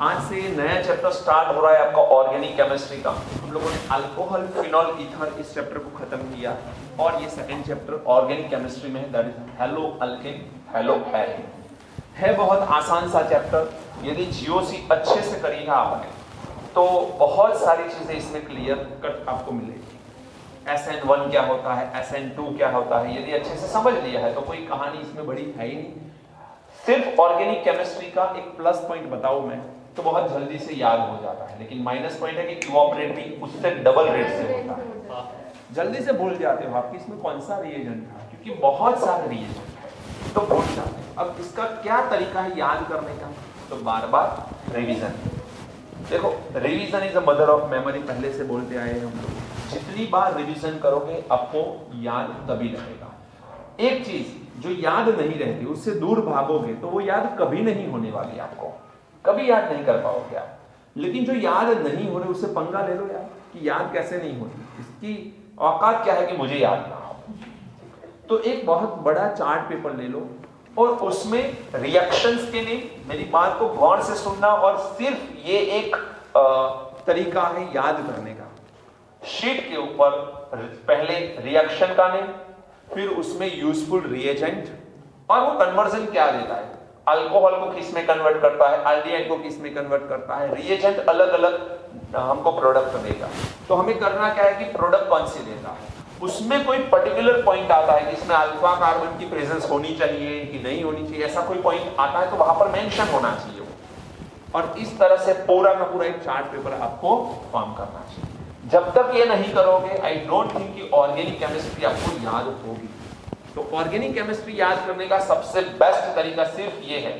आज से नया चैप्टर स्टार्ट हो रहा है आपका ऑर्गेनिक केमिस्ट्री का। हम लोगों ने अल्कोहल, फिनॉल, ईथर इस चैप्टर को खत्म किया और ये सेकंड चैप्टर ऑर्गेनिक केमिस्ट्री में है, that is hello alkane, halo alkane. है बहुत आसान सा चैप्टर। यदि जीओसी अच्छे से करिएगा आपने तो बहुत सारी चीजें इसमें क्लियर कट आपको मिलेगी। SN1 क्या होता है, SN2 क्या होता है, यदि अच्छे से समझ लिया है तो कोई कहानी इसमें बड़ी है ही नहीं। सिर्फ ऑर्गेनिक केमिस्ट्री का एक प्लस पॉइंट बताऊं मैं तो बहुत जल्दी से याद हो जाता है, लेकिन माइनस पॉइंट है कि इवोपरेट भी उससे डबल रेट से होता है। जल्दी से भूल जाते हो आप कि इसमें कौन सा रिएजेंट था, क्योंकि बहुत सारे रिएजेंट है तो भूल जाते हैं। अब इसका क्या तरीका है याद करने का, तो बार बार रिवीजन। देखो, revision is the mother of memory, पहले से बोलते आए हैं हम लोग। जितनी बार रिवीजन करोगे आपको याद तभी रहेगा। एक चीज जो याद नहीं रहती उससे दूर भागोगे तो वो याद कभी नहीं होने वाली, आपको कभी याद नहीं कर पाओगे आप। लेकिन जो याद नहीं हो रही उससे पंगा ले लो यार कि याद कैसे नहीं होती, इसकी औकात क्या है कि मुझे याद ना हो। तो एक बहुत बड़ा चार्ट पेपर ले लो और उसमें रिएक्शंस के लिए मेरी बात को गौर से सुनना, और सिर्फ ये एक तरीका है याद करने का। शीट के ऊपर पहले रिएक्शन का नेम, फिर उसमें यूजफुल रिएजेंट और वो कन्वर्जन क्या देता है, अल्कोहल को किस में कन्वर्ट करता है, एल्डिहाइड को किस में कन्वर्ट करता है। रिएजेंट अलग अलग हमको प्रोडक्ट देगा, तो हमें करना क्या है कि प्रोडक्ट कौन सी देता है, उसमें कोई पर्टिकुलर पॉइंट आता है कि इसमें अल्फा कार्बन की प्रेजेंस होनी चाहिए कि नहीं होनी चाहिए, ऐसा कोई पॉइंट आता है तो वहां पर मेंशन होना चाहिए वो। और इस तरह से पूरा का पूरा एक चार्ट पेपर आपको फॉर्म करना चाहिए। जब तक ये नहीं करोगे आई डोंट थिंक कि ऑर्गेनिक केमिस्ट्री आपको याद होगी। तो ऑर्गेनिक केमिस्ट्री याद करने का सबसे बेस्ट तरीका सिर्फ ये है,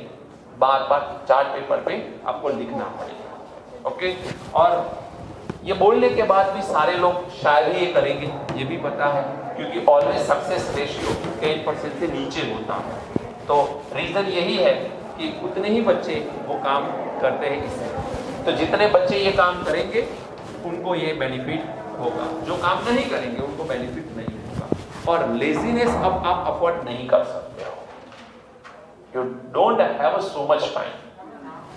बार बार चार्ट पेपर पे आपको लिखना पड़ेगा। ओके, और ये बोलने के बाद भी सारे लोग शायद ही ये करेंगे, ये भी पता है, क्योंकि ऑलवेज सक्सेस रेशियो 10% से नीचे होता है। तो रीजन यही है कि उतने ही बच्चे वो काम करते हैं इससे। तो जितने बच्चे ये काम करेंगे उनको ये बेनिफिट होगा, जो काम नहीं करेंगे उनको बेनिफिट नहीं होगा। और लेजीनेस अब आप अफोर्ड नहीं कर सकते हो। You don't have so much time,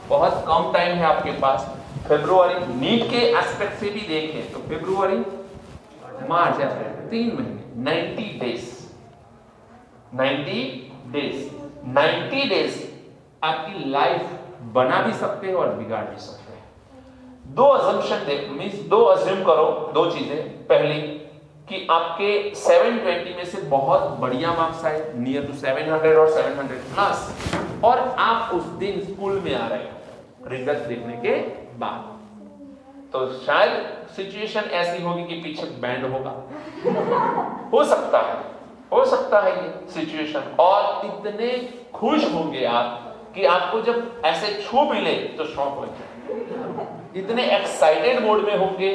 बहुत कम टाइम है आपके पास। फरवरी नीट के एस्पेक्ट से भी देखें तो फरवरी, मार्च, अप्रैल 3 महीने, 90 डेज आपकी लाइफ बना भी सकते हैं और बिगाड़ भी सकते हैं। दो अजम्पशन देख, मींस दो अज्यूम करो, दो चीजें। पहली कि आपके 720 में से बहुत बढ़िया मार्क्स आए, नियर टू 700 और 700 प्लस, और आप उस दिन स्कूल में आ रहे हो रिजल्ट देखने के बाद, तो शायद सिचुएशन ऐसी होगी कि पीछे बैंड होगा। हो सकता है ये सिचुएशन, और इतने खुश होंगे आप कि आपको जब ऐसे छू मिले तो शॉक हो जाए। इतने एक्साइटेड मोड में होंगे,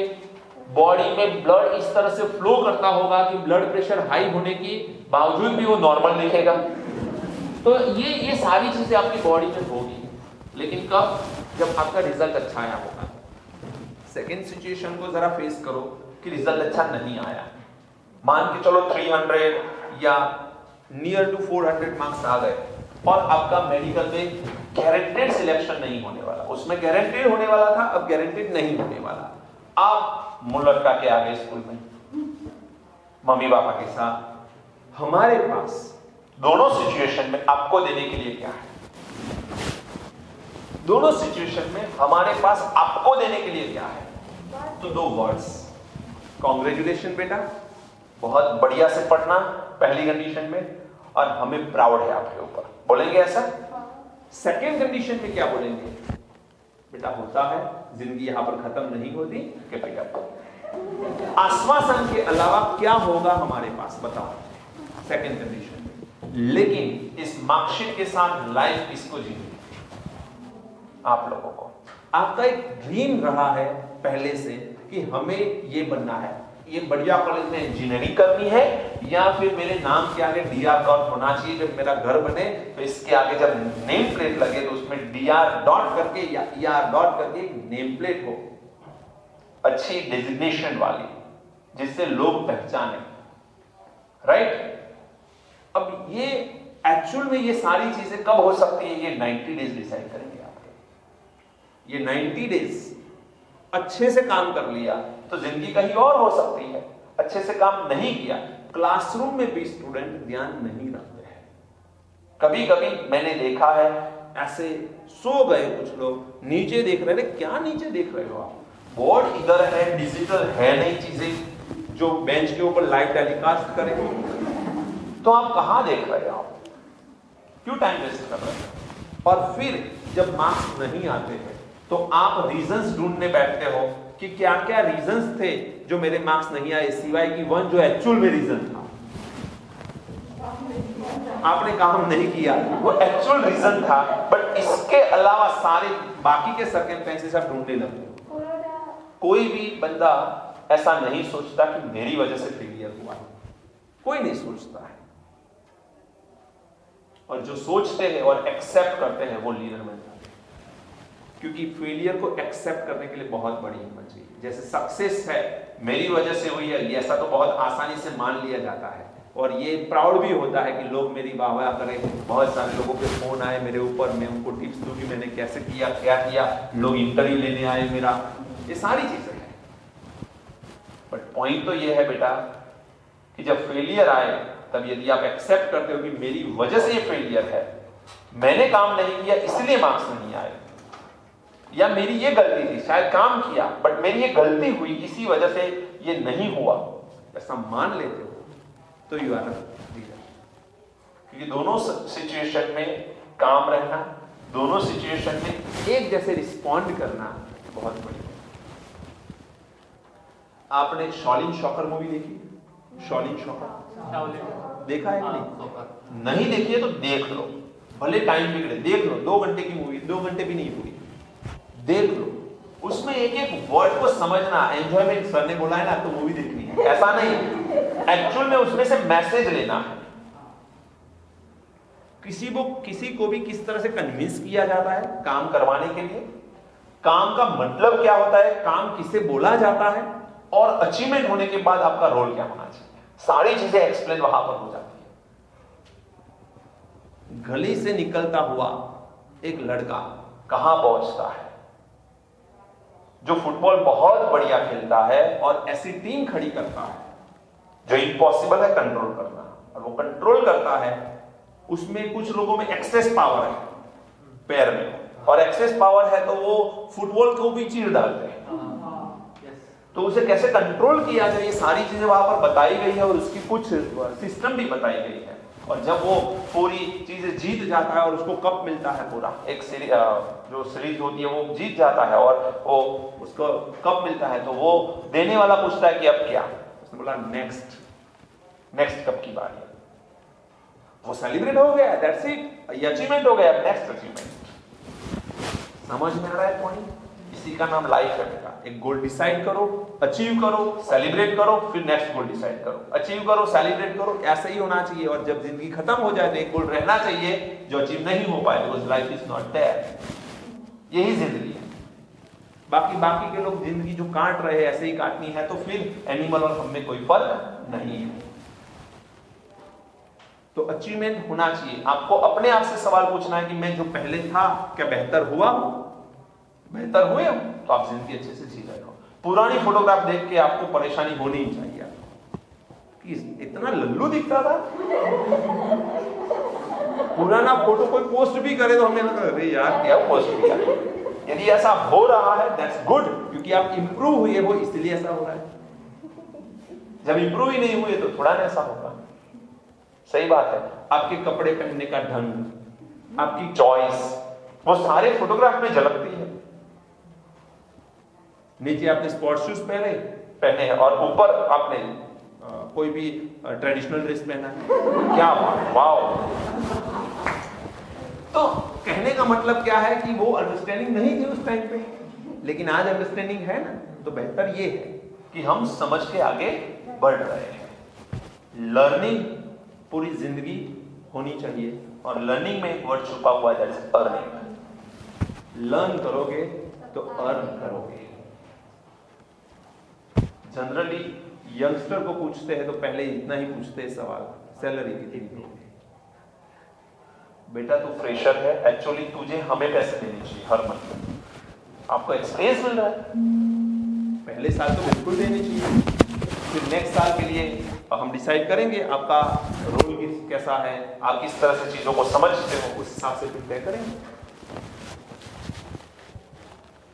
बॉडी में ब्लड इस तरह से फ्लो करता होगा कि ब्लड प्रेशर हाई होने के बावजूद भी वो नॉर्मल दिखेगा। तो ये सारी चीजें आपकी बॉडी में होगी, लेकिन कब, जब आपका रिजल्ट अच्छा आया होगा। सेकेंड सिचुएशन को जरा फेस करो कि रिजल्ट अच्छा नहीं आया, मान के चलो 300 या नियर टू 400 मार्क्स आ गए, और आपका मेडिकल में गारंटेड सिलेक्शन नहीं होने वाला, उसमें गारंटेड होने वाला था, अब गारंटेड नहीं होने वाला। आप मुलक्का के आगे स्कूल में मम्मी पापा के साथ, हमारे पास दोनों सिचुएशन में आपको देने के लिए क्या है, दोनों सिचुएशन में हमारे पास आपको देने के लिए क्या है, तो 2 वर्ड्स, कॉन्ग्रेचुलेशन बेटा, बहुत बढ़िया से पढ़ना पहली कंडीशन में, और हमें प्राउड है आपके ऊपर, बोलेंगे ऐसा। सेकेंड कंडीशन में क्या बोलेंगे, बेटा होता है, जिंदगी यहां पर खत्म नहीं होती, कैपिटल। आश्वासन के अलावा क्या होगा हमारे पास, बताओ, सेकेंड कंडीशन में। लेकिन इस मार्कशीट के साथ लाइफ किसको जीनी, आप लोगों को। आपका एक ड्रीम रहा है पहले से कि हमें ये बनना है, ये बढ़िया कॉलेज में इंजीनियरिंग करनी है, या फिर मेरे नाम के आगे DR डॉट होना चाहिए, जब मेरा घर बने तो इसके आगे जब नेम प्लेट लगे तो उसमें DR डॉट करके या ER डॉट करके एक नेम प्लेट हो, अच्छी डेजिग्नेशन वाली, जिससे लोग पहचाने, राइट। अब ये एक्चुअल में ये सारी चीजें कब हो सकती है, ये 90 डेज डिसाइड करेंगे आपके। ये 90 डेज अच्छे से काम कर लिया तो जिंदगी कहीं और हो सकती है। अच्छे से काम नहीं किया, क्लासरूम में भी स्टूडेंट ध्यान नहीं रखते हैं। कभी कभी मैंने देखा है ऐसे सो गए कुछ लोग, नीचे देख रहे हैं। क्या नीचे देख रहे हो आप? बोर्ड इधर है, डिजिटल है नहीं चीजें जो बेंच के ऊपर लाइव टेलीकास्ट करे, तो आप कहां देख रहे हो? आप क्यों टाइम वेस्ट कर रहे हैं? और फिर जब मार्क्स नहीं आते हैं तो आप रीजंस ढूंढने बैठते हो कि क्या क्या रीजंस थे जो मेरे मार्क्स नहीं आए, सिवाय कि वन जो एक्चुअल में रीजन था। आपने काम नहीं किया, वो एक्चुअल रीजन था, बट इसके अलावा सारे बाकी के सर्कमस्टेंसेस आप ढूंढने लगते हो। कोई भी बंदा ऐसा नहीं सोचता कि मेरी वजह से फेलियर हुआ, कोई नहीं सोचता है। और जो सोचते हैं और एक्सेप्ट करते हैं वो लीडर बन जाते हैं, क्योंकि फेलियर को एक्सेप्ट करने के लिए बहुत बड़ी हिम्मत चाहिए। जैसे सक्सेस है मेरी वजह से हुई है, ऐसा तो बहुत आसानी से मान लिया जाता है और ये प्राउड भी होता है कि लोग मेरी वाह-वाह करें। बहुत सारे लोगों के फोन आए मेरे ऊपर, मैं उनको टिप्स दूं कि मैंने कैसे किया, क्या किया, लोग इंटरव्यू लेने आए मेरा, ये सारी चीजें हैं। बट पॉइंट तो ये है बेटा कि जब फेलियर आए तब यदि आप एक्सेप्ट करते हो कि मेरी वजह से ये फेलियर है, मैंने काम नहीं किया इसलिए मार्क्स नहीं आए, या मेरी ये गलती थी, शायद काम किया बट मेरी ये गलती हुई इसी वजह से ये नहीं हुआ, ऐसा मान लेते हो तो यू आर लीडर। क्योंकि दोनों सिचुएशन में काम रहना, दोनों सिचुएशन में एक जैसे रिस्पॉन्ड करना बहुत बड़ी है। आपने शॉलिन शॉकर मूवी देखी? शॉलिन शॉकर देखा है कि नहीं? नहीं देखी है तो देख लो, भले टाइम बिगड़े, देख लो। 2 घंटे की मूवी, 2 घंटे भी नहीं पूरी, देख लो। उसमें एक एक वर्ड को समझना, एंजॉयमेंट सर ने बोला है ना तो मूवी देखनी है, ऐसा नहीं। एक्चुअल में उसमें से मैसेज लेना है। किसी को भी किस तरह से कन्विंस किया जाता है काम करवाने के लिए, काम का मतलब क्या होता है, काम किसे बोला जाता है, और अचीवमेंट होने के बाद आपका रोल क्या होना चाहिए, सारी चीजें एक्सप्लेन वहां पर हो जाती है। गली से निकलता हुआ एक लड़का कहां पहुंचता है, जो फुटबॉल बहुत बढ़िया खेलता है और ऐसी टीम खड़ी करता है जो इम्पॉसिबल है कंट्रोल करना, और वो कंट्रोल करता है। उसमें कुछ लोगों में एक्सेस पावर है पैर में, और एक्सेस पावर है तो वो फुटबॉल को भी चीर डालते हैं। तो उसे कैसे कंट्रोल किया जाए, ये सारी चीजें वहां पर बताई गई है और उसकी कुछ सिस्टम भी बताई गई है। और जब वो पूरी चीजें जीत जाता है और उसको कप मिलता है, पूरा एक जो सीरीज होती है वो जीत जाता है और वो उसको कप मिलता है, तो वो देने वाला पूछता है कि अब क्या? उसने बोला नेक्स्ट कप की बारी है। वो सेलिब्रेट हो गया, दैट्स इट, ये अचीवमेंट हो गया, नेक्स्ट अचीवमेंट। समझ में आ रहा है पॉइंट? इसी का नाम लाइफ है बेटा। एक गोल डिसाइड करो, अचीव करो, सेलिब्रेट करो, फिर नेक्स्ट गोल डिसाइड करो, अचीव करो, सेलिब्रेट करो, ऐसा ही होना चाहिए। और जब जिंदगी खत्म हो जाए तो एक गोल रहना चाहिए जो अचीव नहीं हो पाए, because life is not there. यही जिंदगी है। बाकी के लोग जिंदगी जो काट रहे हैं ऐसे ही काटनी है, तो फिर एनिमल और हम में कोई फर्क नहीं है। तो अचीवमेंट होना चाहिए। आपको अपने आप से सवाल पूछना है कि मैं जो पहले था क्या बेहतर हुआ? बेहतर हुए तो आप जिंदगी अच्छे से जी रहे हो। पुरानी फोटोग्राफ देख के आपको परेशानी होनी ही चाहिए कि इतना लल्लू दिखता था। पुराना फोटो कोई पोस्ट भी करे तो हमने लगा अरे यार क्या पोस्ट किया। यदि ऐसा हो रहा है दैट्स गुड, क्योंकि आप इंप्रूव हुए हो इसलिए ऐसा हो रहा है। जब इंप्रूव ही नहीं हुए तो थोड़ा ना ऐसा होगा। सही बात है। आपके कपड़े पहनने का ढंग, आपकी चॉइस, वो सारे फोटोग्राफ में झलकती है। नीचे आपने स्पोर्ट्स शूज पहने हैं और ऊपर आपने कोई भी ट्रेडिशनल ड्रेस पहना है, क्या वाओ। तो कहने का मतलब क्या है कि वो अंडरस्टैंडिंग नहीं थी उस टाइम पे, लेकिन आज अंडरस्टैंडिंग है ना, तो बेहतर ये है कि हम समझ के आगे बढ़ रहे हैं। लर्निंग पूरी जिंदगी होनी चाहिए, और लर्निंग में एक वर्ड छुपा हुआ है, दैट इज अर्निंग। लर्न करोगे तो अर्न करोगे। जनरली यंगस्टर को पूछते हैं तो पहले इतना ही पूछते हैं सवाल, सैलरी कितनी दोगे? बेटा तू फ्रेशर है, एक्चुअली तुझे हमें पैसे देने चाहिए हर मंथ। आपको एक्सपीरियंस मिल रहा है। पहले साल तो बिल्कुल देनी चाहिए, फिर नेक्स्ट साल के लिए हम डिसाइड करेंगे आपका रोल कैसा है, आप किस तरह से चीजों को समझते हो, उस हिसाब से फिर तय करेंगे,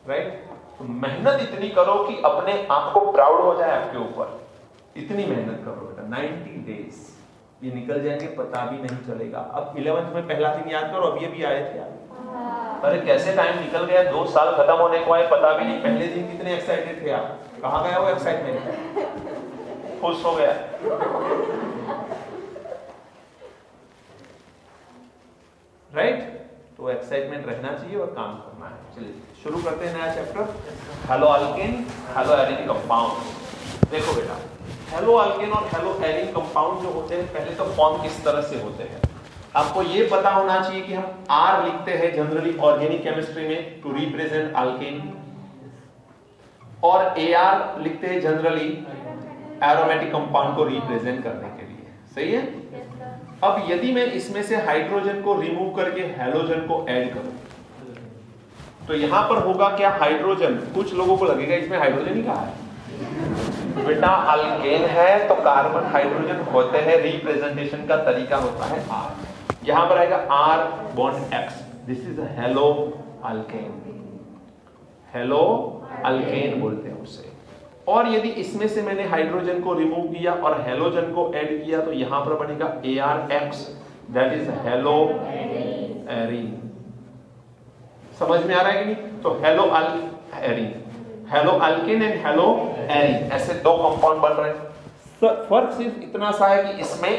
राइट। तो मेहनत इतनी करो कि अपने आप को प्राउड हो जाए आपके ऊपर, इतनी मेहनत करो बेटा। 90 डेज ये निकल जाएंगे पता भी नहीं चलेगा। अब 11th में पहला दिन याद करो, अब ये भी आए थे आप, अरे कैसे टाइम निकल गया, 2 साल खत्म होने को आए पता भी नहीं। पहले दिन कितने एक्साइटेड थे आप, कहां गया वो एक्साइटमेंट, खुश हो गया। राइट, तो एक्साइटमेंट रहना चाहिए और काम करना है। चलिए शुरू करते हैं नया chapter, hello alkane hello Erin compound. देखो बेटा, हेलो अल्केन और हेलो एरिन कंपाउंड जो होते हैं, पहले तो फॉर्म किस तरह से होते हैं आपको ये पता होना चाहिए कि हम R लिखते हैं जनरली ऑर्गेनिक केमिस्ट्री में टू रिप्रेजेंट अल्केन, और AR लिखते हैं जनरली एरोमेटिक कंपाउंड को रिप्रेजेंट करने के लिए। सही है। अब यदि मैं इसमें से हाइड्रोजन को रिमूव करके हैलोजन को ऐड करूं तो यहां पर होगा क्या, हाइड्रोजन। कुछ लोगों को लगेगा इसमें हाइड्रोजन ही कहा है बेटा, अल्केन है तो कार्बन हाइड्रोजन होते हैं, रिप्रेजेंटेशन का तरीका होता है R। यहां पर आएगा R bond X, this is hello alkane, hello alkane बोलते हैं उसे। और यदि इसमें से मैंने हाइड्रोजन को रिमूव किया और हैलोजन को ऐड किया तो यहां पर बनेगा ARX, that is hello arene. समझ में आ रहा है कि नहीं। तो hello arene, hello alkane and hello arene, ऐसे 2 कंपाउंड बन रहे हैं। फर्क सिर्फ इतना सा है कि इसमें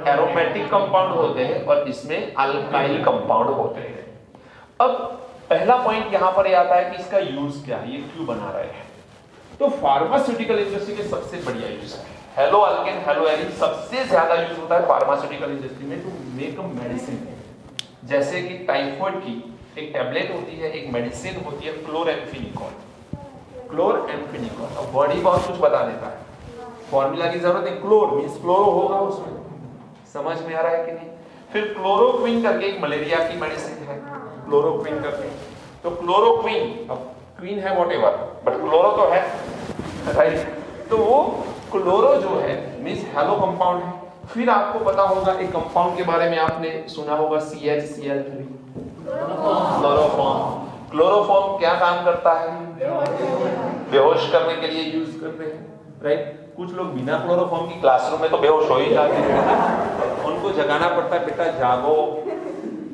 एरोमेटिक कंपाउंड होते हैं और इसमें अल्काइल कंपाउंड होते हैं। अब पहला पॉइंट यहां पर आता है कि इसका यूज क्या है, ये क्यों बना रहे हैं। तो फार्मास्यूटिकल इंडस्ट्री के सबसे बढ़िया यूज है हेलो अल्केन हेलो एरीन, सबसे ज्यादा यूज होता है फार्मास्यूटिकल इंडस्ट्री में टू मेक अ मेडिसिन। जैसे कि टाइफाइड की एक टैबलेट होती है, एक मेडिसिन होती है क्लोरेम्फेनिकोल, क्लोरेम्फेनिकोल। अब बॉडी बहुत कुछ बता देता है, फॉर्मूला की जरूरत है, क्लोर मींस क्लोरो होगा उसमें, समझ में आ रहा है कि नहीं। फिर क्लोरोक्विन करके एक मलेरिया की मेडिसिन है, क्लोरोक्विन करके। तो क्लोरोक्विन, अब क्वीन है व्हाटएवर, बट क्लोरो तो है, राइट। तो वो क्लोरो जो है मींस हेलो कंपाउंड है। फिर आपको पता होगा एक कंपाउंड के बारे में आपने सुना होगा CHCl3, क्लोरोफॉर्म। क्लोरोफॉर्म क्या काम करता है, बेहोश करने के लिए यूज करते हैं, राइट। कुछ लोग बिना क्लोरोफॉर्म की क्लासरूम में तो बेहोश हो ही जाते हैं, उनको जगाना पड़ता है, बेटा जागो,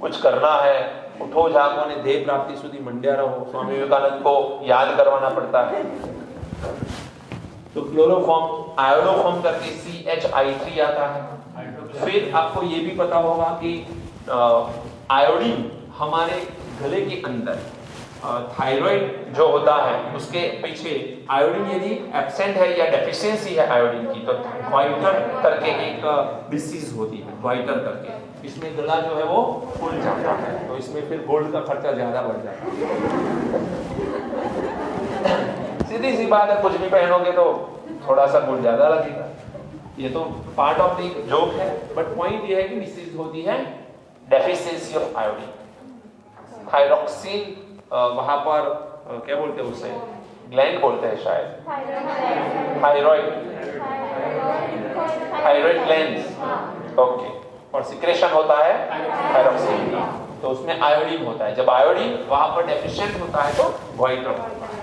कुछ करना है, उठो जागो ने देह प्राप्ति सुधी मंड्या रहो, स्वामी विवेकानंद को याद करवाना पड़ता है। तो क्लोरोफॉर्म, आयोडोफॉर्म करके CHI3 आता है। फिर आपको ये भी पता होगा कि आयोडीन हमारे गले के अंदर थायराइड जो होता है उसके पीछे आयोडीन यदि एब्सेंट है या डेफिशिएंसी है आयोडीन की तो ग्वाइटर करके एक डिसीज होती है, ग्वाइटर करके, इसमें गला जो है वो फूल जाता है, तो इसमें फिर गोल्ड का खर्चा ज्यादा बढ़ जाता है। सीधी सी बात है, कुछ भी पहनोगे तो थोड़ा सा गोल्ड ज्यादा लगेगा, ये तो पार्ट ऑफ द जोक है। बट पॉइंट ये है कि डिसीज होती है डेफिशिएंसी ऑफ आयोडीन। थायरॉक्सिन वहां पर क्या बोलते हैं उसे, ग्लैंड बोलते हैं शायद, थायराइड ग्लैंड, ओके। और सिक्रेशन होता है थायरॉक्सिन का, तो उसमें आयोडीन होता है। जब आयोडीन वहां पर डेफिशिएंट होता है तो वाइटर होता है।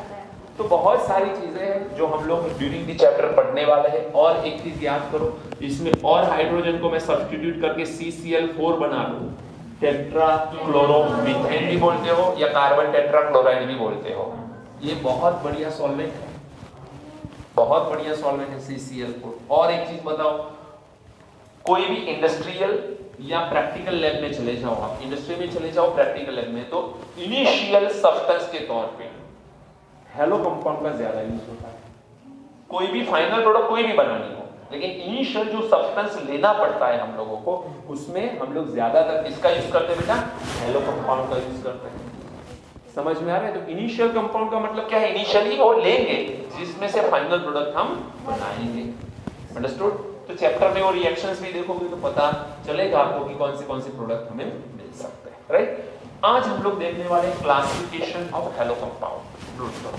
तो बहुत सारी चीजें हैं जो हम लोग ड्यूरिंग द चैप्टर पढ़ने वाले हैं। और एक चीज याद करो, इसमें और हाइड्रोजन को मैं सब्स्टिट्यूट करके CCl4 बना लूं, टेट्राक्लोरोमीथेन भी बोलते हो या कार्बन टेट्राक्लोराइड भी बोलते हो, ये बहुत बढ़िया सॉल्वेंट है, बहुत बढ़िया सॉल्वेंट है CCl4। और एक चीज बताओ, कोई भी इंडस्ट्रियल या प्रैक्टिकल लैब में चले जाओ, आप इंडस्ट्री में चले जाओ, प्रैक्टिकल लैब में, तो इनिशियल सब्सटेंस के तौर पे हेलो कंपाउंड का ज्यादा यूज होता है। कोई भी फाइनल प्रोडक्ट कोई भी बनानी हो, लेकिन इनिशियल जो सब्सटेंस लेना पड़ता है हम लोगों को, उसमें हम लोग ज्यादातर किसका यूज करते हैं बेटा, हेलो कंपाउंड का यूज करते हैं। समझ में आ रहा है। तो इनिशियल कंपाउंड का मतलब क्या है, इनिशियली वो लेंगे जिसमें से फाइनल प्रोडक्ट हम बनाएंगे। अंडरस्टूड। तो चैप्टर में वो रिएक्शंस भी देखोगे तो पता चलेगा आपको कि कौन से प्रोडक्ट हमें मिल सकते हैं, राइट। आज हम लोग देखने वाले क्लासिफिकेशन ऑफ हैलो कंपाउंड। नोट करो।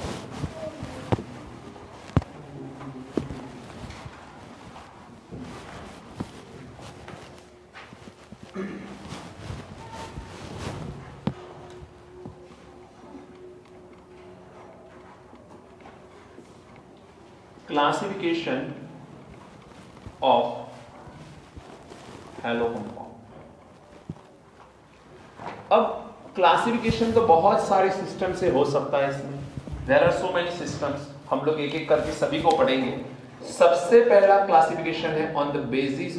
Classification of halo compound. अब क्लासिफिकेशन तो बहुत सारे सिस्टम से हो सकता है इसमें। There are so many systems, हम लोग एक एक करके सभी को पढ़ेंगे। सबसे पहला क्लासिफिकेशन है on the basis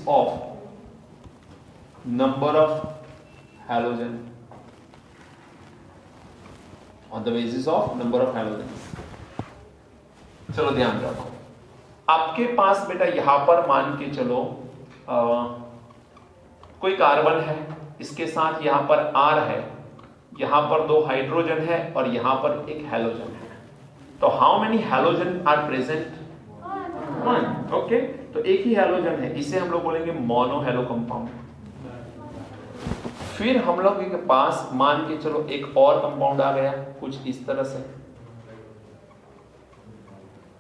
of number of halogen. On the basis of number of halogen. चलो ध्यान रखो, आपके पास बेटा यहां पर मान के चलो कोई कार्बन है, इसके साथ यहां पर R है, यहां पर 2 हाइड्रोजन है और यहां पर एक हैलोजन है। तो how many halogen are present? 1। Okay, तो एक ही हैलोजन है, इसे हम लोग बोलेंगे मोनो हैलो कंपाउंड। फिर हम लोग के पास मान के चलो एक और कंपाउंड आ गया कुछ इस तरह से,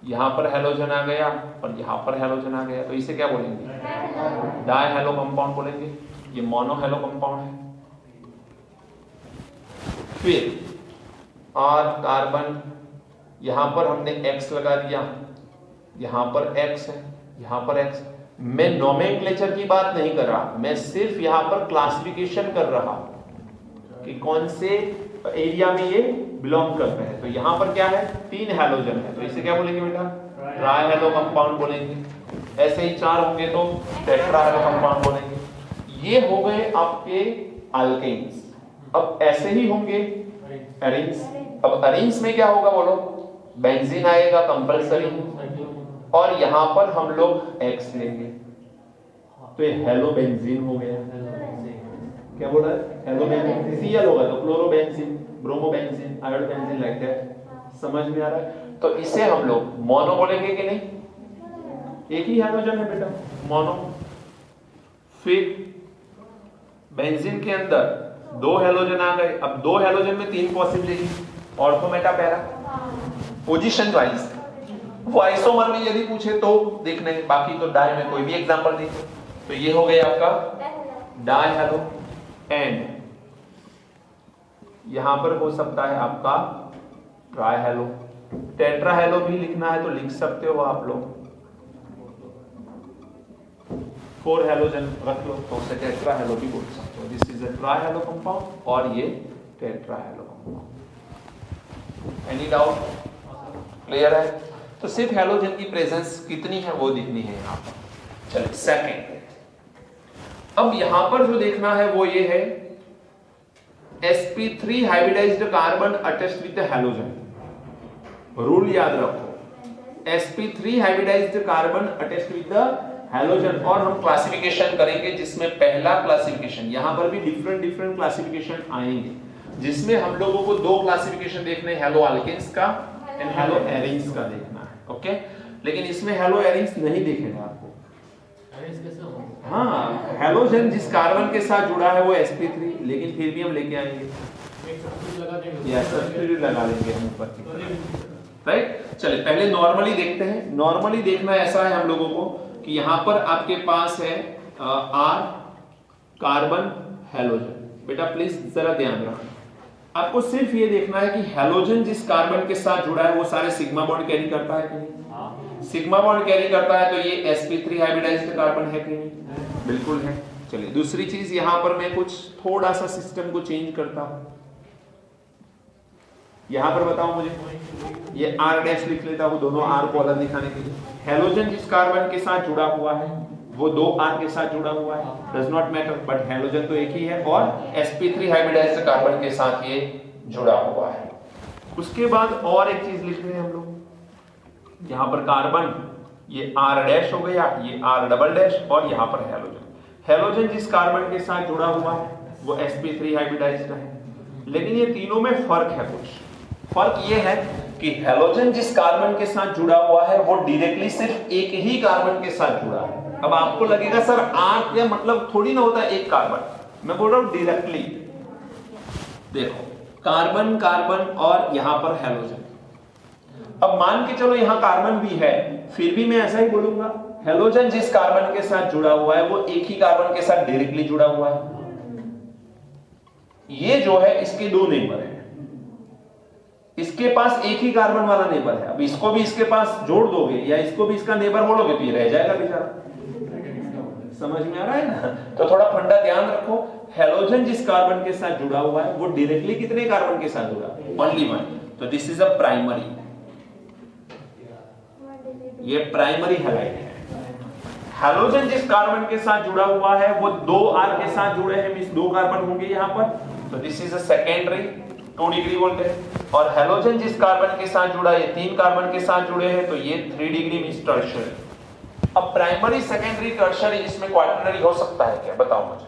यहां पर हैलोजन आ गया और यहां पर हैलोजन आ गया, तो इसे क्या बोलेंगे? डाई हैलो कंपाउंड बोलेंगे। ये मोनो हैलो कंपाउंड है। फिर R कार्बन, यहां पर हमने X लगा दिया, यहां पर X है, यहां पर X। मैं नोमेनक्लेचर की बात नहीं कर रहा, मैं सिर्फ यहां पर क्लासिफिकेशन कर रहा हूं कि कौन से एरिया में ये बिलोंग करते हैं। तो यहां पर क्या है? 3 हैलोजन है, तो इसे क्या बोलेंगे बेटा? ट्राई हैलो कंपाउंड बोलेंगे। ऐसे ही 4 होंगे तो टेट्रा हैलो कंपाउंड बोलेंगे। ये हो गए आपके अल्केन्स। अब ऐसे ही होंगे एरीन्स। अब एरीन्स में क्या होगा बोलो? बेंजीन आएगा कंपल्सरी, और यहां पर हम लोग X लेंगे, तो ये हेलो बेंजीन हो गया। क्या बोल रहा है? Hello benzene. Cl होगा तो chlorobenzene, bromobenzene, iodobenzene, like that. समझ में आ रहा है? तो इसे हम लोग मोनो बोलेंगे कि नहीं? एक ही हैलोजन है बेटा, मोनो। फिर बेंजीन के अंदर 2 हैलोजन आ गए। अब 2 हैलोजन में 3 possibility, ortho Meta para, position wise. वो आइसोमर में यदि पूछे तो देखने, बाकी तो डाई में कोई भी एग्जांपल दे। तो ये हो गया आपका डाई हैलो। एंड यहां पर हो सकता है आपका ट्राई हैलो। टेट्रा हैलो भी लिखना है तो लिख सकते हो आप लोग। 4 हैलोजन रख लो तो उसे टेट्रा हैलो भी बोल सकते हो। This is a try hello compound और ये tetra hello compound. Any doubt? Clear है? तो सिर्फ हैलोजन की प्रेजेंस कितनी है वो दिखनी है यहां पर। चलिए सेकंड, अब यहां पर जो देखना है वो ये है sp3 hybridised carbon attached with halogen. Rule याद रखो, sp3 hybridised carbon attached with halogen. और हम क्लासिफिकेशन करेंगे जिसमें पहला क्लासिफिकेशन, यहां पर भी डिफरेंट क्लासिफिकेशन आएंगे, जिसमें हम लोगों को 2 क्लासिफिकेशन देखने, हैलो अल्केन्स का एंड हैलो एरीन्स का देखना है। ओके, लेकिन इसमें हैलो एरीन्स नहीं देखेगा आपको। हाँ, हैलोजन जिस कार्बन के साथ जुड़ा है वो sp3, लेकिन फिर भी हम लेके आएंगे, सब्स्टिट्यूट लगा लेंगे हम ऊपर की। राइट, चलिए पहले नॉर्मली देखते हैं। नॉर्मली देखना ऐसा है हम लोगों को कि यहां पर आपके पास है R कार्बन हैलोजन। बेटा प्लीज जरा ध्यान रखना, आपको सिर्फ ये देखना है कि हैलोजन जिस कार्बन के साथ जुड़ा है वो सारे सिग्मा बॉन्ड कैरी करता है कि नहीं। सिग्मा बॉन्ड कैरी करता है तो ये sp3 हाइब्रिडाइज्ड कार्बन है कि नहीं? बिल्कुल है। चलिए दूसरी चीज, यहां पर मैं कुछ थोड़ा सा सिस्टम को चेंज करता हूं। यहां पर बताओ मुझे, ये R डैश लिख लेता हूं, दोनों R को अलग दिखाने के लिए। हैलोजन जिस कार्बन के साथ जुड़ा हुआ है वो 2 R के साथ जुड़ा हुआ है, does not matter, but halogen तो एक ही है, और sp3 हाइब्रिडाइज्ड कार्बन के साथ ये जुड़ा हुआ है। उसके बाद और एक चीज लिख रहे हैं हम लोग, यहां पर कार्बन, ये R डैश हो गया, ये R डबल डैश, और यहां पर हैलोजन। हैलोजन जिस कार्बन के साथ जुड़ा हुआ है वो sp3 हाइब्रिडाइज्ड है, लेकिन ये तीनों में फर्क है। कुछ फर्क ये है कि हैलोजन जिस कार्बन के साथ जुड़ा हुआ है वो डायरेक्टली सिर्फ एक ही कार्बन के साथ जुड़ा है। अब आपको लगेगा सर आठ या मतलब थोड़ी ना होता है एक कार्बन, मैं बोल रहा हूं डायरेक्टली। देखो कार्बन कार्बन और यहां पर हैलोजन। अब मान के चलो यहां कार्बन भी है, फिर भी मैं ऐसा ही बोलूंगा हैलोजन जिस कार्बन के साथ जुड़ा हुआ है वो एक ही कार्बन के साथ डायरेक्टली जुड़ा हुआ है। ये जो है इसके दो नेबर है, इसके पास एक ही कार्बन वाला नेबर है। अब इसको भी इसके पास जोड़ दोगे या इसको भी इसका नेबर बोलोगे तो ये रह जाएगा बेचारा। समझ में आ रहा है ना? तो थोड़ा फंडा ध्यान रखो, हैलोजन जिस कार्बन के साथ जुड़ा हुआ है वो डायरेक्टली कितने कार्बन के साथ जुड़ा है? Only one. तो दिस इज अ प्राइमरी, ये प्राइमरी हैलाइड है। हैलोजन जिस कार्बन के साथ जुड़ा हुआ है वो दो R के साथ जुड़े हैं, मींस दो कार्बन होंगे यहां पर, तो this is a secondary 2 degree बोलते हैं। और हैलोजन जिस कार्बन के साथ जुड़ा है, ये 3 कार्बन के साथ जुड़े हैं, तो ये 3 डिग्री मींस टर्शियरी। अब प्राइमरी सेकेंडरी टर्शियरी इसमें क्वाaternary हो सकता है क्या? बताओ मुझे।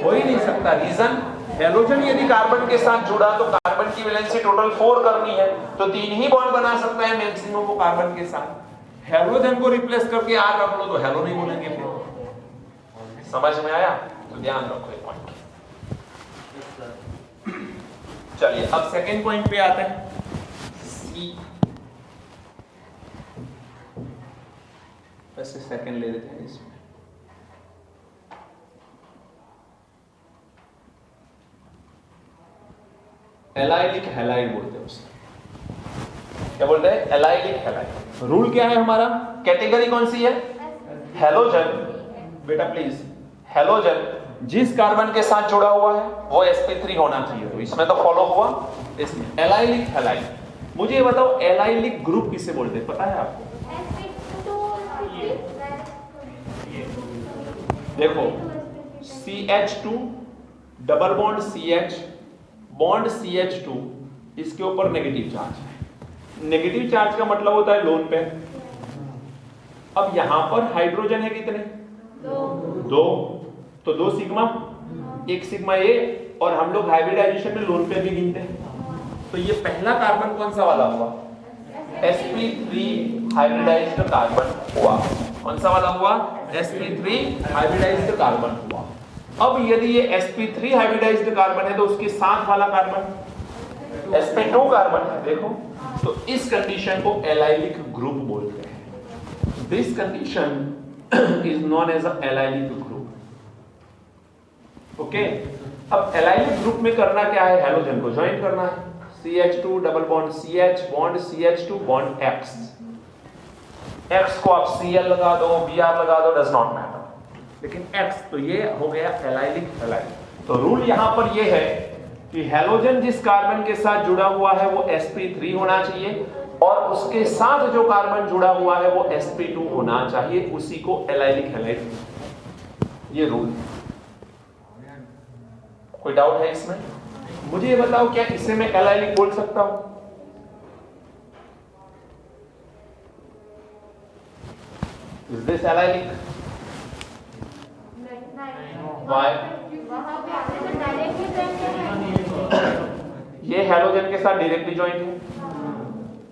हो ही नहीं सकता। रीजन, हैलोजन यदि कार्बन के साथ जुड़ा तो कार्बन की वैलेंसी टोटल 4 करनी है, तो 3 ही बॉन्ड बना सकता है मैक्सिमम वो कार्बन के साथ। हैलोजन को रिप्लेस करके R रख लो तो हैलो नहीं बोलेंगे फिर। समझ में आया? तो ध्यान रखो ये पॉइंट। चलिए अब सेकंड पॉइंट पे आते हैं। सी, वैसे सेकंड ले लेते हैं इसमें। एलाइलिक हैलाइड बोलते हैं उसे। क्या बोलते हैं? Allylic halide. रूल क्या है हमारा? कैटेगरी कौन सी है? हैलोजन। बेटा प्लीज, हैलोजन जिस कार्बन के साथ जुड़ा हुआ है वो sp3 होना चाहिए। तो इसमें तो फॉलो हुआ। इसमें एलाइलिक हैलाइड। मुझे ये बताओ एलाइलिक ग्रुप किसे बोलते हैं? पता है आपको? देखो CH2 double bond CH bond CH2, इसके ऊपर नेगेटिव चार्ज है। नेगेटिव चार्ज का मतलब होता है लोन पेयर। अब यहां पर हाइड्रोजन है कितने? 2। तो 2 सिग्मा, 1 सिग्मा ए, और हम लोग हाइब्रिडाइजेशन में लोन पेयर भी गिनते हैं। तो ये पहला कार्बन कौन सा वाला हुआ? sp3 हाइब्रिडाइज्ड कार्बन हुआ। कौन सा वाला हुआ? sp3 हाइब्रिडाइज्ड कार्बन हुआ। अब यदि ये sp3 हाइब्रिडाइज्ड कार्बन है तो उसके साथ वाला कार्बन sp2 कार्बन है। देखो, तो इस कंडीशन को एलाइलिक ग्रुप बोलते हैं। This condition is known as a allylic group. Okay, अब एलाइलिक ग्रुप में करना क्या है? हैलोजन को ज्वाइन करना है। CH2 double bond CH bond CH2 bond X। X को आप Cl लगा दो, Br लगा दो, डज नॉट मैटर, लेकिन X, तो ये हो गया एलाइलिक हैलाइड। तो रूल यहां पर ये है कि हैलोजन जिस कार्बन के साथ जुड़ा हुआ है वो sp3 होना चाहिए, और उसके साथ जो कार्बन जुड़ा हुआ है वो sp2 होना चाहिए, उसी को एलाइलिक हैलाइड। ये रूल। कोई डाउट है इसमें? मुझे ये बताओ क्या इसे मैं एलाइलिक बोल सकता हूं? Is this allylic? व्हाई? ये हैलोजन के साथ डायरेक्टली ज्वाइंट है।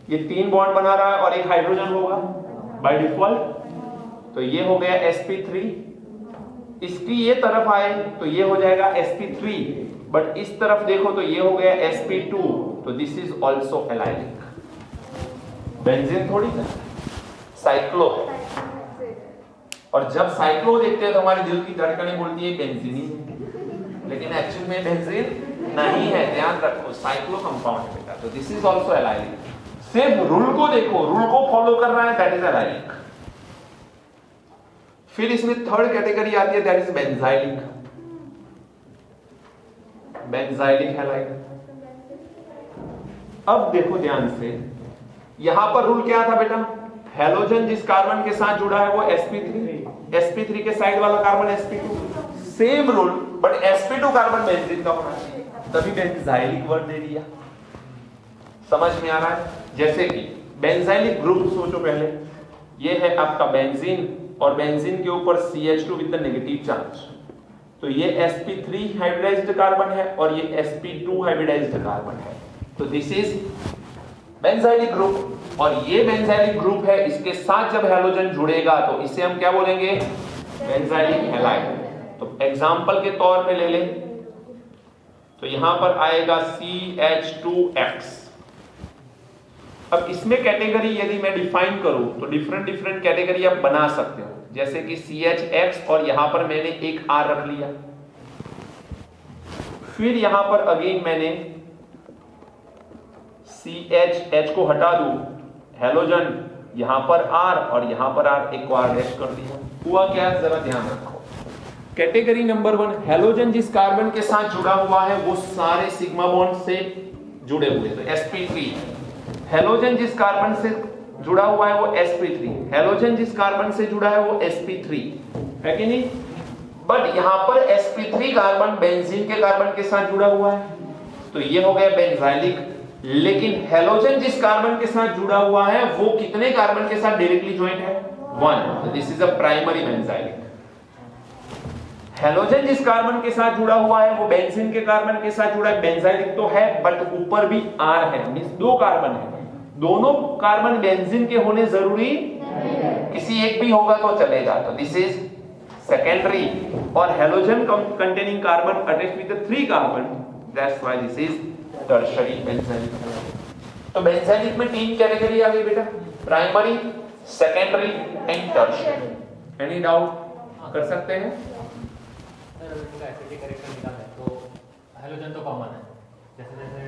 ये 3 बॉन्ड बना रहा है और एक हाइड्रोजन होगा बाय डिफॉल्ट। तो ये हो गया sp3। इसकी ये तरफ आए तो ये हो जाएगा sp3, बट इस तरफ देखो तो ये हो गया sp2। तो this is also allylic. Benzene थोड़ी ना, साइक्लो है। और जब साइक्लो देखते हैं तो हमारे दिल की धड़कनें बोलती है बेंजीन ही, लेकिन एक्चुअल में बेंजीन नहीं है। ध्यान रखो, साइक्लो कंपाउंड है बेटा। तो दिस इज ऑल्सो एलाइलिक। सिर्फ रूल को देखो, रूल को फॉलो कर रहा है, दैट इज एलाइलिक। फिर इसमें थर्ड कैटेगरी आती है, that is benzylic. Benzylic halide. अब देखो ध्यान से, यहां पर रूल क्या था बेटा? हैलोजन जिस कार्बन के साथ जुड़ा है वो sp3 के साइड वाला carbon sp2। Same rule, but sp2 carbon benzene का होना चाहिए, तभी बेंजाइलिक वर्ड दे दिया। समझ में आ रहा है? जैसे कि बेंजाइलिक ग्रुप सोचो पहले, ये है आपका बेंजीन, और बेंजीन के ऊपर CH2 with the negative charge. तो ये sp3 हाइब्रिडाइज्ड कार्बन है और ये sp2 हाइब्रिडाइज्ड कार्बन है। तो दिस इज बेंजाइलिक ग्रुप, और ये बेंजाइलिक ग्रुप है, इसके साथ जब हेलोजन जुड़ेगा तो इसे हम क्या बोलेंगे, बेंजाइलिक हैलाइड। तो एग्जांपल के तौर पे ले लें, तो यहां पर आएगा CH2X। अब इसमें कैटेगरी यदि मैं डिफाइन करूं तो डिफरेंट कैटेगरी आप बना सकते हो, जैसे कि CHX और यहां पर मैंने एक R रख लिया, फिर यहां पर अगेन मैंने CH को हटा दूं, हेलोजन यहां पर R और यहां पर R, एक को R डैश कर दिया। हुआ क्या, जरा ध्यान रखो। कैटेगरी नंबर 1, हेलोजन जिस कार्बन के साथ जुड़ा हुआ है वो सारे सिग्मा बॉन्ड से जुड़े हुए, तो sp3। हेलोजन जिस कार्बन से जुड़ा हुआ है वो sp3, हेलोजन जिस कार्बन से जुड़ा है वो sp3 है कि नहीं। बट यहां पर sp3 कार्बन बेंजीन के कार्बन के साथ जुड़ा हुआ है, तो ये हो गया बेंजाइलिक। लेकिन हेलोजन जिस कार्बन के साथ जुड़ा हुआ है वो कितने कार्बन के साथ डायरेक्टली ज्वाइंट है, 1, तो this is a primary benzylic. Halogen जिस कार्बन के साथ जुड़ा हुआ है वो बेंजीन के कार्बन के साथ जुड़ा है, बेंजाइलिक तो है बट ऊपर भी R है, मींस 2 कार्बन है। दोनों कार्बन बेंजीन के होने जरूरी, किसी एक भी होगा तो चलेगा, तो दिस इज सेकेंडरी। और halogen containing carbon attached with 3 carbon, that's why this is tertiary benzylic. तो बेंजाइलिक में 3 कैटेगरी आ गई बेटा, primary, secondary and tertiary. Any doubt कर सकते हैं? एसिडिक करेक्टर निकालना है तो हेलोजन तो कॉमन है, जैसे जैसे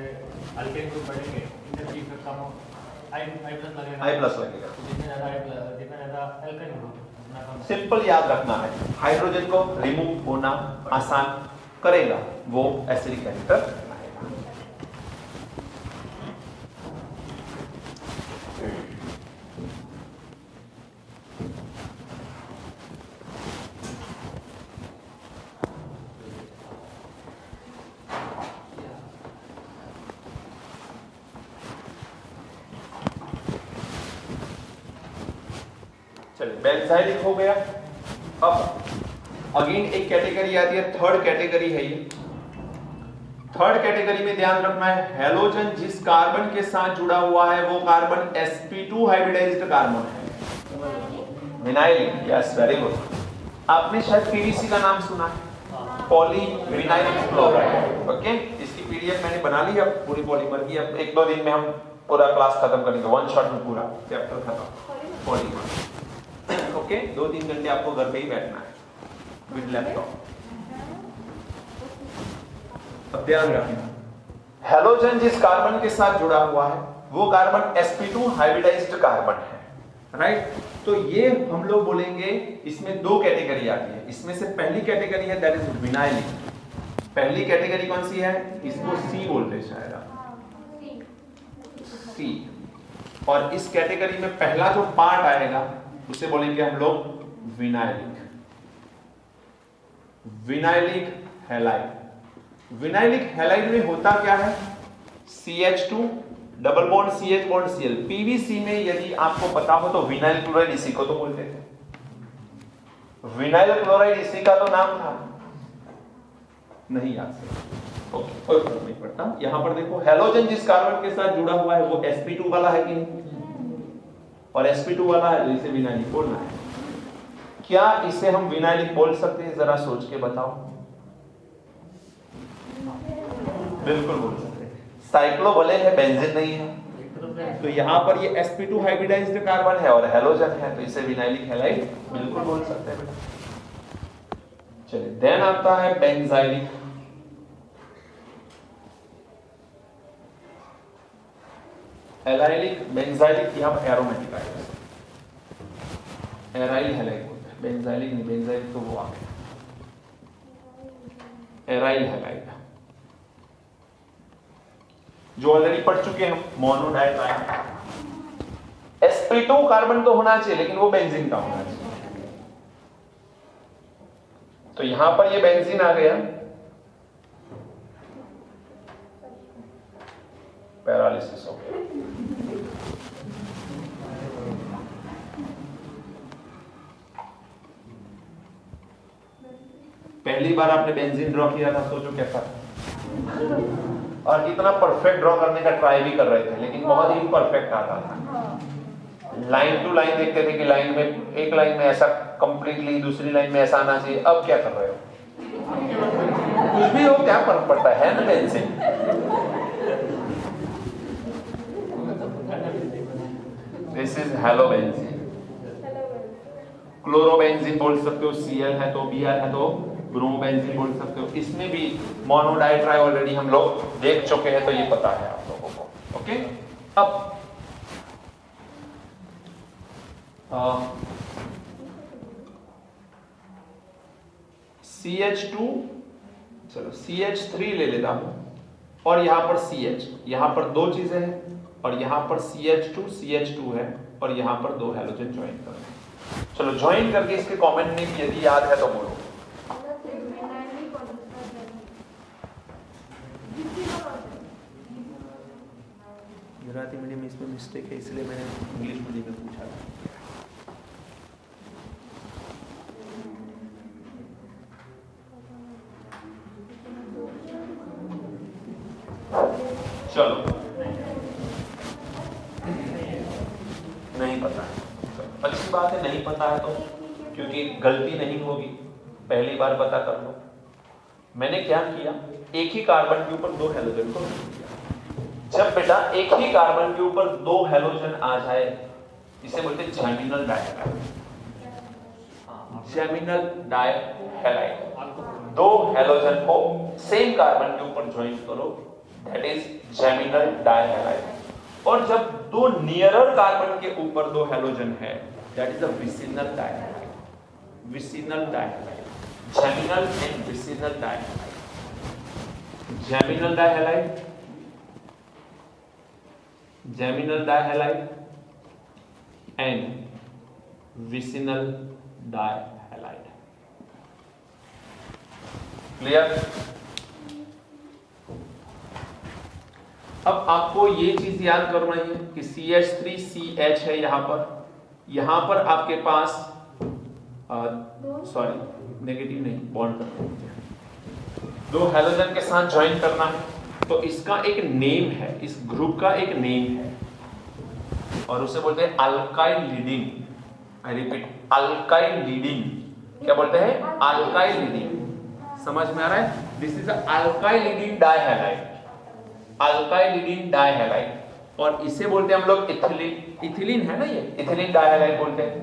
अल्केन ग्रुप बढ़ेंगे इनका चीफ का कम I+ लगेगा, जितना ज्यादा अल्केन ग्रुप उतना कम। सिंपल याद रखना है, हाइड्रोजन को रिमूव होना आसान करेगा वो एसिडिक कैरेक्टर आएगा। चलिए बेंजाइलिक हो गया। अब अगेन एक कैटेगरी आती है, थर्ड कैटेगरी है ये। थर्ड कैटेगरी में ध्यान रखना है, हेलोजन जिस कार्बन के साथ जुड़ा हुआ है वो कार्बन sp2 हाइब्रिडाइज्ड कार्बन है, विनाइलिक। Yes, very good. आपने शायद पीवीसी का नाम सुना है, पॉली विनाइल क्लोराइड। ओके, इसकी पीडीएफ मैंने बना ली, अब पूरी पॉलीमर की। अब 1-2 दिन में हम पूरा क्लास खत्म करेंगे, 1 शॉट में पूरा चैप्टर खत्म पॉलीमर। ओके, 2-3 घंटे आपको घर पे ही बैठना है विद लैपटॉप। अब ध्यान रखना, हेलोजन जिस कार्बन के साथ जुड़ा हुआ है वो कार्बन sp2 हाइब्रिडाइज्ड कार्बन है, राइट। तो ये हम लोग बोलेंगे, इसमें 2 कैटेगरी आती है। इसमें से पहली कैटेगरी है दैट इज विनाइलिक। पहली कैटेगरी कौन सी है, इसको C बोलते हैं शायद आप, C। और इस कैटेगरी में पहला जो पार्ट आएगा उसे बोलेंगे हम लोग vinylic, vinylic halide. Vinylic halide में होता क्या है, CH2 double bond CH bond Cl। PVC में यदि आपको पता हो तो विनाइल क्लोराइड इसी को तो बोलते थे, विनाइल क्लोराइड इसी का तो नाम था, नहीं याद से। ओके, कोई फर्क नहीं पड़ता। यहां पर देखो, हेलोजन जिस कार्बन के साथ जुड़ा हुआ है वो sp2 वाला है कि नहीं, और sp2 वाला है तो इसे विनाइलिक बोलना है। क्या इसे हम विनाइलिक बोल सकते हैं, जरा सोच के बताओ। बिल्कुल बोल सकते हैं। साइक्लो भले है, बेंजीन नहीं है, तो यहां पर ये sp2 हाइब्रिडाइज्ड कार्बन है और हेलोजन है, तो इसे विनाइलिक हैलाइड बिल्कुल बोल सकते हैं बेटा। चलिए, देन आता है बेंजाइलिक। एलाइलिक, बेंजाइलिक यहां पर एरोमेटिक आएगा, एराइल हैलाइड बोलते हैं, बेंजाइलिक नहीं, बेंजाइलिक तो वो आ गया, एराइल हैलाइड जो ऑलरेडी पढ़ चुके हैं, मोनोडाइट्राइल। sp2 कार्बन तो होना चाहिए लेकिन वो बेंजीन का होना चाहिए, तो यहां पर ये बेंजीन आ गया, पैरालिसिस हो गया। पहली बार आपने बेंजीन ड्रॉ किया था, सोचो कैसा था। और कितना परफेक्ट ड्रॉ करने का ट्राई भी कर रहे थे, लेकिन बहुत ही परफेक्ट आता था। लाइन टू लाइन देखते थे कि लाइन में, एक लाइन में ऐसा कंप्लीटली, दूसरी लाइन में ऐसा आना चाहिए। अब क्या कर रहे हो? कुछ भी हो, क्या फर्क पड़ता है ना pencil. This is halobenzene. Chlorobenzene बोल सकते हो, Cl है तो, Br है तो ब्रोमोबेंजीन बोल सकते हो। इसमें भी मोनो डाई ट्राई ऑलरेडी हम लोग देख चुके हैं, तो ये पता है आप लोगों को। ओके, अब CH2, चलो CH3 ले लेता हूं, और यहां पर CH, यहां पर दो चीजें हैं, और यहां पर CH2 है, और यहां पर दो हैलोजन ज्वाइन कर रहे हैं। चलो ज्वाइन करके इसके कॉमन नेम यदि याद है तो बोलो। गुजराती मीडियम इसमें मिस्टेक है, इसलिए मैंने इंग्लिश मीडियम में पूछा था। चलो नहीं पता है, अच्छी बात है, नहीं पता है तो, क्योंकि गलती नहीं होगी, पहली बार पता कर लो। मैंने क्या किया, एक ही कार्बन के ऊपर दो हैलोजन को रख दिया। जब बेटा एक ही कार्बन के ऊपर दो हैलोजन आ जाए, इसे बोलते हैं जैमिनल डायहैलाइड। जैमिनल डायहैलाइड, दो हैलोजन को सेम कार्बन के ऊपर ज्वाइन करो, दैट इज जैमिनल डायहैलाइड। और जब दो नियरर कार्बन के ऊपर दो हैलोजन है, that is a vicinal dihalide. Vicinal dihalide, geminal and vicinal dihalide. Geminal dihalide, geminal dihalide and vicinal dihalide. Clear? अब आपको ये चीज याद करना है कि CH3CH है यहां पर आपके पास सॉरी नेगेटिव नहीं, बॉन्ड करते हैं, दो हैलोजन के साथ ज्वाइन करना है, तो इसका एक नेम है, इस ग्रुप का एक नेम है, और उसे बोलते हैं alkylidene. I repeat, alkylidene. क्या बोलते हैं? Alkylidene. समझ में आ रहा है? This is alkylidene dihalide. Alkylidene dihalide, और इसे बोलते हैं हम लोग इथिलीन। इथिलीन है ना, ये इथिलीन डायहैलाइड बोलते हैं।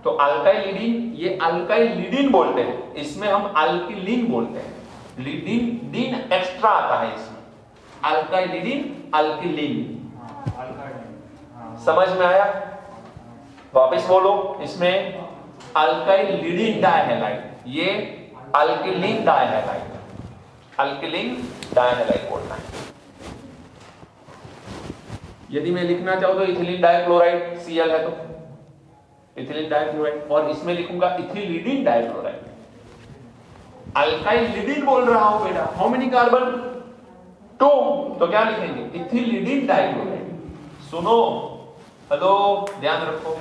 तो अल्काइल लीडिन, ये अल्काइल लीडिन बोलते हैं, इसमें हम अल्किलीन बोलते हैं। लीडिन, दिन एक्स्ट्रा आता है इसमें, अल्काइल लीडिन, अल्किलीन। समझ में आया? वापस बोलो, इसमें अल्काइल लीडिन डायहैलाइड, ये अल्किलीन डायहैलाइड, अल्किलीन डायहैलाइड बोलना है। यदि मैं लिखना चाहूं तो इथिलीन डाइक्लोराइड, Cl है तो इथिलीन डाइक्लोराइड, और इसमें लिखूंगा इथिलीडिन डाइक्लोराइड। अल्काइल लीडिन बोल रहा हूं बेटा, हाउ मेनी कार्बन? 2, तो क्या लिखेंगे? इथिलीडिन डाइक्लोराइड। सुनो, हेलो, ध्यान रखो,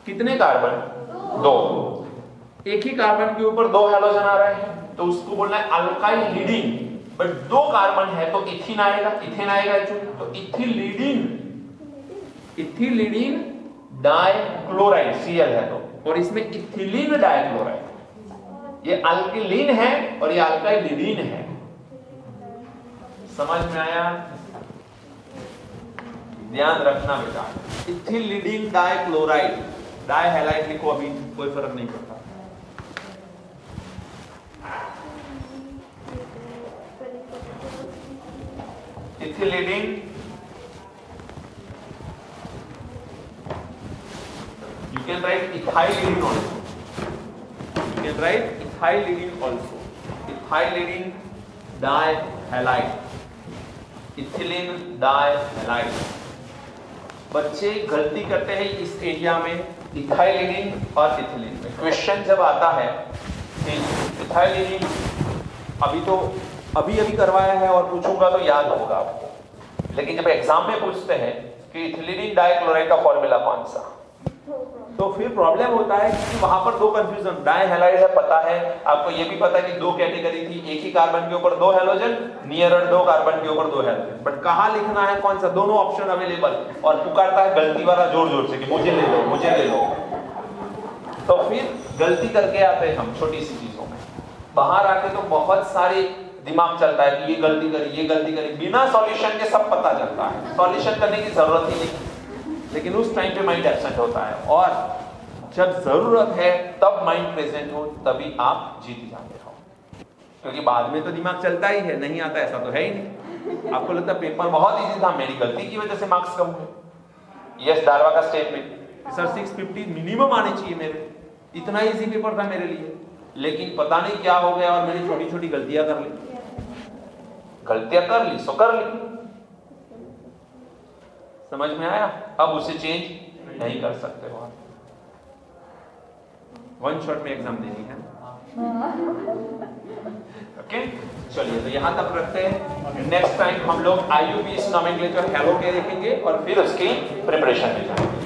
कितने कार्बन? 2। एक ही कार्बन के ऊपर दो हैलोजन आ रहे हैं, तो उसको बोलना है अल्काइल लीडिन। बट दो कार्बन है तो इथिन आएगा, इथेन आएगा, तो इथिलीडिन, इथिलीडिन डाइक्लोराइड, Cl है तो, और इसमें इथिलीन डाइक्लोराइड। ये अल्किलीन है और ये अल्काइल लीडिन है। समझ में आया? ध्यान रखना बेटा, इथिलीडिन डाइक्लोराइड, डायहैलाइड लिखो, अभी कोई फर्क नहीं पड़ता। इथिलीडिन, you can write ethylidene also. You can write ethylidene also. Ethylidene dihalide, ethylene dihalide. बच्चे गलती करते हैं इस एरिया में, इथाइलिन और इथिलीन में। क्वेश्चन जब आता है कि इथाइलिन अभी करवाया है और पूछूंगा तो याद होगा आपको, लेकिन जब एग्जाम में पूछते हैं कि इथिलीन डाइक्लोराइड का फॉर्मूला कौन सा, तो फिर प्रॉब्लम होता है कि वहां पर दो कंफ्यूजन, डाई हैलाइड है पता है, आपको ये भी पता है कि दो कैटेगरी थी, एक ही कार्बन के ऊपर दो हैलोजन, नियरर दो कार्बन के ऊपर दो हैलोजन, बट कहां लिखना है कौन सा, दोनों ऑप्शन अवेलेबल, और पुकारता है गलती वाला जोर जोर से कि मुझे ले लो मुझे ले लो। तो फिर गलती करके आते हैं हम छोटी सी चीजों में, बाहर आके तो बहुत सारे दिमाग चलता है कि ये गलती करी ये गलती करी, बिना सॉल्यूशन के सब पता चलता है, सॉल्यूशन करने की जरूरत ही नहीं, लेकिन उस टाइम पे माइंड एब्सेंट होता है, और जब जरूरत है तब माइंड प्रेजेंट हो तभी आप जीत जाते हो, क्योंकि बाद में तो दिमाग चलता ही है, नहीं आता ऐसा तो है ही नहीं। आपको लगता है पेपर बहुत इजी था, मेरी गलती की वजह से मार्क्स कम हुए। यस डालवा का स्टेटमेंट, सर 650 मिनिमम आने चाहिए मेरे, इतना इजी पेपर था मेरे लिए, लेकिन पता नहीं क्या हो गया और मैंने छोटी छोटी गलतियां कर ली, गलतियां कर ली सो कर ली, समझ में आया? अब उसे चेंज नहीं कर सकते हो आप, वन शॉट में एग्जाम देनी है। ओके चलिए तो यहां तक रखते हैं, नेक्स्ट टाइम हम लोग IUPAC नोमेनक्लेचर हेलो के देखेंगे और फिर उसकी प्रिपरेशन में जाएंगे।